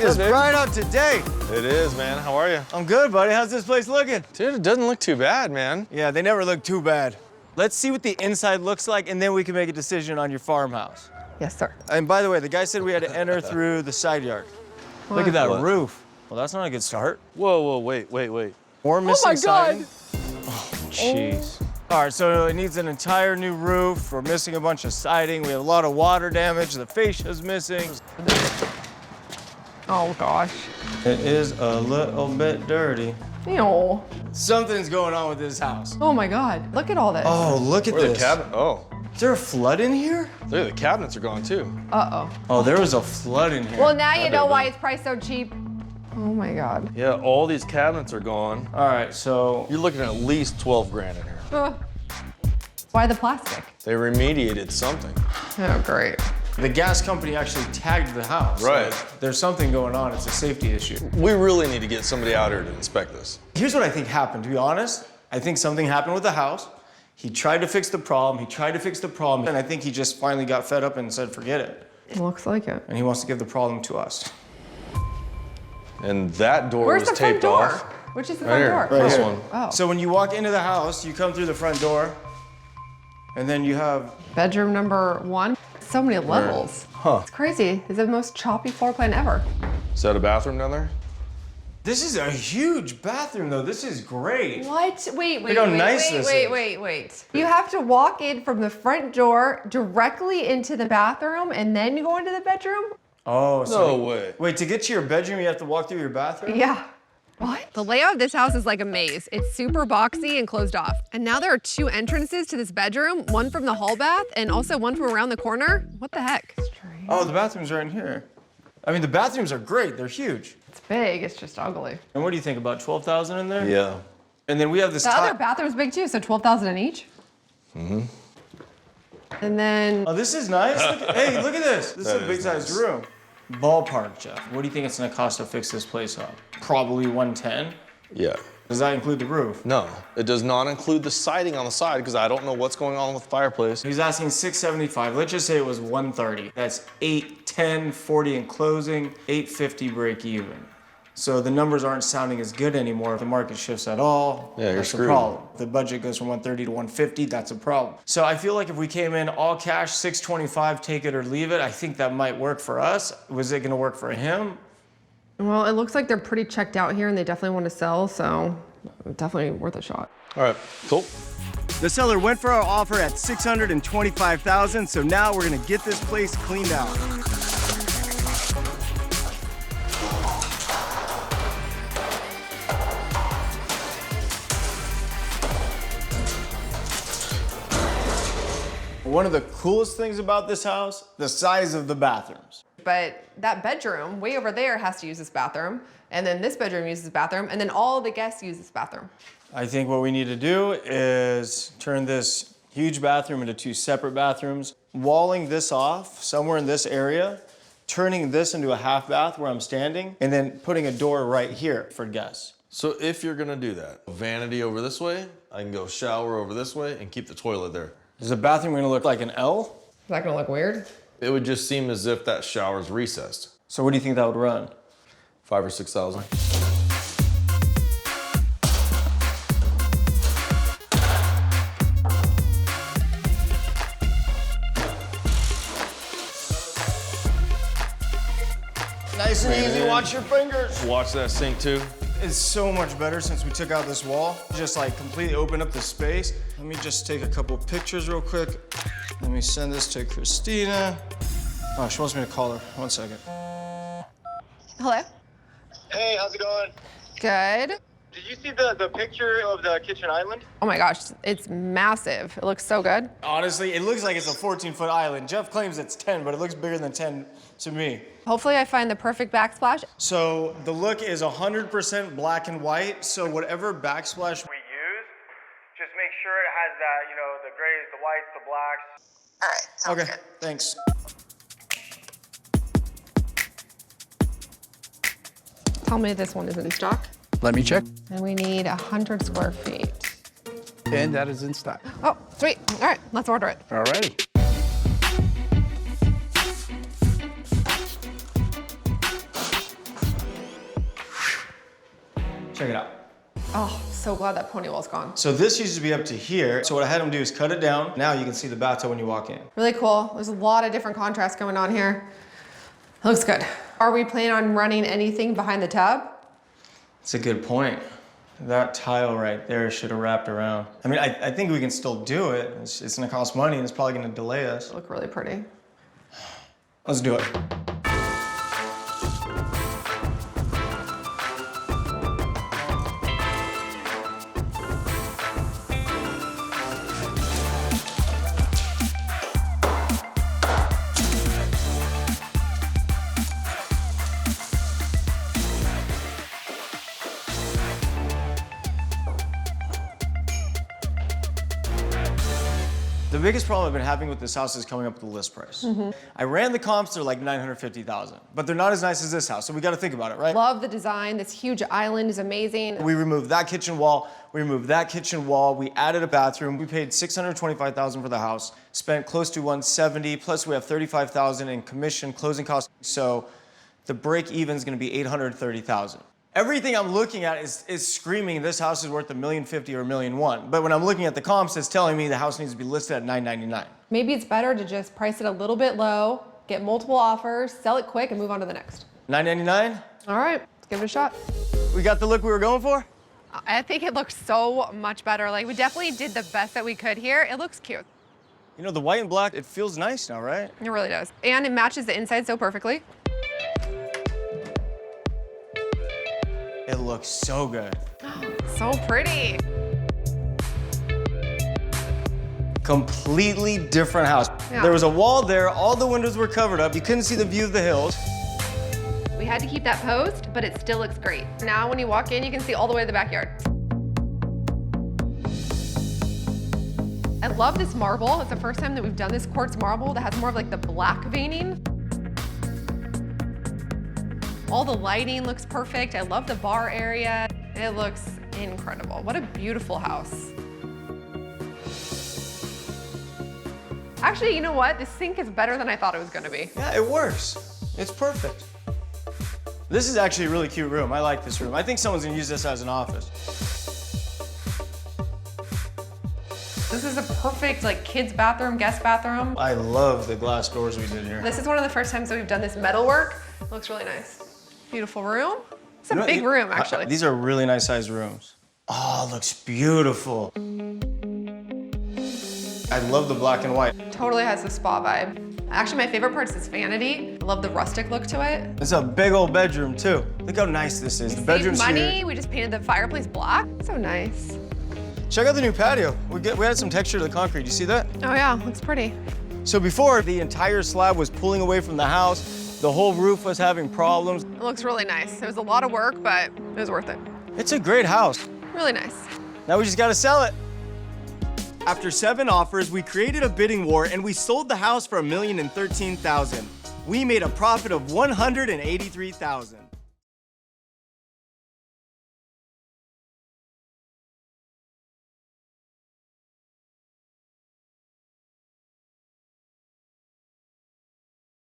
is right up to date. It is, man. How are you? I'm good, buddy. How's this place looking? Dude, it doesn't look too bad, man. Yeah, they never look too bad. Let's see what the inside looks like, and then we can make a decision on your farmhouse. Yes, sir. And by the way, the guy said we had to enter through the side yard. Look at that roof. Well, that's not a good start. Whoa, wait. More missing siding. Oh, jeez. All right, so it needs an entire new roof. We're missing a bunch of siding. We have a lot of water damage. The fascia's missing. Oh, gosh. It is a little bit dirty. Ew. Something's going on with this house. Oh, my God. Look at all this. Oh, look at Where this. the cabinet? Oh. Is there a flood in here? Look, the cabinets are gone too. Uh-oh. Oh, there was a flood in here. Well, now you know why it's priced so cheap. Oh, my God. Yeah, all these cabinets are gone. All right, so You're looking at least 12 grand in here. Why the plastic? They remediated something. Oh, great. the gas company actually tagged the house. Right. Like, there's something going on. It's a safety issue. We really need to get somebody out here to inspect this. Here's what I think happened, to be honest. I think something happened with the house. He tried to fix the problem, and I think he just finally got fed up and said, forget it. It looks like it. And he wants to give the problem to us. And that door Where's was the front taped door? off. Which is the Right front here. door? This here. one. Oh. So when you walk into the house, you come through the front door, and then you have... Bedroom number 1. So many levels. Huh. It's crazy. It's the most choppy floor plan ever. Is that a bathroom down there? This is a huge bathroom, though. This is great. What? Wait. Look how nice this is. You have to walk in from the front door directly into the bathroom and then you go into the bedroom? Oh, so... No way. Wait, to get to your bedroom, you have to walk through your bathroom? Yeah. What? The layout of this house is like a maze. It's super boxy and closed off. And now there are 2 entrances to this bedroom, one from the hall bath and also one from around the corner. What the heck? Strange. Oh, the bathroom's right in here. I mean, the bathrooms are great. They're huge. It's big, it's just ugly. And what do you think, about 12,000 in there? Yeah. And then we have this The other bathroom's big too, so 12,000 in each. Mm-hmm. And then, Oh, this is nice. Hey, look at this. This is a That is big-sized nice. room. Ballpark, Jeff. What do you think it's gonna cost to fix this place up? Probably 110. Yeah. Does that include the roof? No, it does not include the siding on the side because I don't know what's going on with the fireplace. He's asking 675. Let's just say it was 130. That's 810, 40 in closing, 850 break even. So the numbers aren't sounding as good anymore. If the market shifts at all, Yeah, you're that's screwed. a problem. If the budget goes from 130 to 150, that's a problem. So I feel like if we came in all cash, 625, take it or leave it, I think that might work for us. Was it gonna work for him? well, it looks like they're pretty checked out here and they definitely want to sell, so definitely worth a shot. All right, cool. The seller went for our offer at $625,000, so now we're gonna get this place cleaned out. One of the coolest things about this house, the size of the bathrooms. But that bedroom way over there has to use this bathroom, and then this bedroom uses this bathroom, and then all the guests use this bathroom. I think what we need to do is turn this huge bathroom into 2 separate bathrooms, walling this off somewhere in this area, turning this into a half bath where I'm standing, and then putting a door right here for guests. So if you're gonna do that, vanity over this way, I can go shower over this way and keep the toilet there. Is the bathroom gonna look like an L? Is that gonna look weird? It would just seem as if that shower's recessed. So what do you think that would run? 5,000 or 6,000. Nice and easy, watch your fingers. Watch that sink too. It's so much better since we took out this wall. Just like completely open up the space. Let me just take a couple pictures real quick. Let me send this to Christina. Oh, she wants me to call her. 1 second. Hello? Hey, how's it going? Good. Did you see the picture of the kitchen island? Oh my gosh, it's massive. It looks so good. Honestly, it looks like it's a 14-foot island. Jeff claims it's 10, but it looks bigger than 10 to me. Hopefully I find the perfect backsplash. So the look is 100% black and white. So whatever backsplash we use, just make sure it has that, you know, the grays, the whites, the blacks. All right, sounds Okay, good. thanks. Tell me this one is in stock. Let me check. And we need 100 square feet. And that is in stock. Oh, sweet. All right, let's order it. All righty. glad that pony wall's gone. So this used to be up to here. So what I had them do is cut it down. Now you can see the bathtub when you walk in. Really cool. There's a lot of different contrasts going on here. It looks good. Are we planning on running anything behind the tub? That's a good point. That tile right there should have wrapped around. I mean, I think we can still do it. It's gonna cost money and it's probably gonna delay us. Look really pretty. Let's do it. The biggest problem I've been having with this house is coming up with the list price. I ran the comps, they're like $950,000, but they're not as nice as this house, so we gotta think about it, right? Love the design. This huge island is amazing. We removed that kitchen wall, we removed that kitchen wall, we added a bathroom, we paid $625,000 for the house, spent close to $170, plus we have $35,000 in commission, closing costs, so the break even is gonna be $830,000. Everything I'm looking at is screaming this house is worth $1.05 million or $1.1 million. But when I'm looking at the comps, it's telling me the house needs to be listed at $999. Maybe it's better to just price it a little bit low, get multiple offers, sell it quick, and move on to the next. $999? All right, let's give it a shot. We got the look we were going for? I think it looks so much better. Like, we definitely did the best that we could here. It looks cute. You know, the white and black, it feels nice now, right? It really does. And it matches the inside so perfectly. It looks so good. So pretty. Completely different house. Yeah. There was a wall there, all the windows were covered up, you couldn't see the view of the hills. We had to keep that post, but it still looks great. Now when you walk in, you can see all the way to the backyard. I love this marble. It's the first time that we've done this quartz marble that has more of like the black veining. All the lighting looks perfect. I love the bar area. It looks incredible. What a beautiful house. Actually, you know what? This sink is better than I thought it was gonna be. Yeah, it works. It's perfect. This is actually a really cute room. I like this room. I think someone's gonna use this as an office. This is a perfect like kids bathroom, guest bathroom. I love the glass doors we did here. This is one of the first times that we've done this metal work. It looks really nice. Beautiful room. It's a big room, actually. These are really nice sized rooms. Oh, it looks beautiful. I love the black and white. Totally has the spa vibe. Actually, my favorite part is this vanity. I love the rustic look to it. It's a big old bedroom too. Look how nice this is. The bedroom's Saved money. here. We just painted the fireplace black. So nice. Check out the new patio. We added some texture to the concrete. You see that? Oh yeah, looks pretty. So before, the entire slab was pulling away from the house. The whole roof was having problems. It looks really nice. It was a lot of work, but it was worth it. It's a great house. Really nice. Now we just gotta sell it. After 7 offers, we created a bidding war and we sold the house for $1,013,000. We made a profit of $183,000.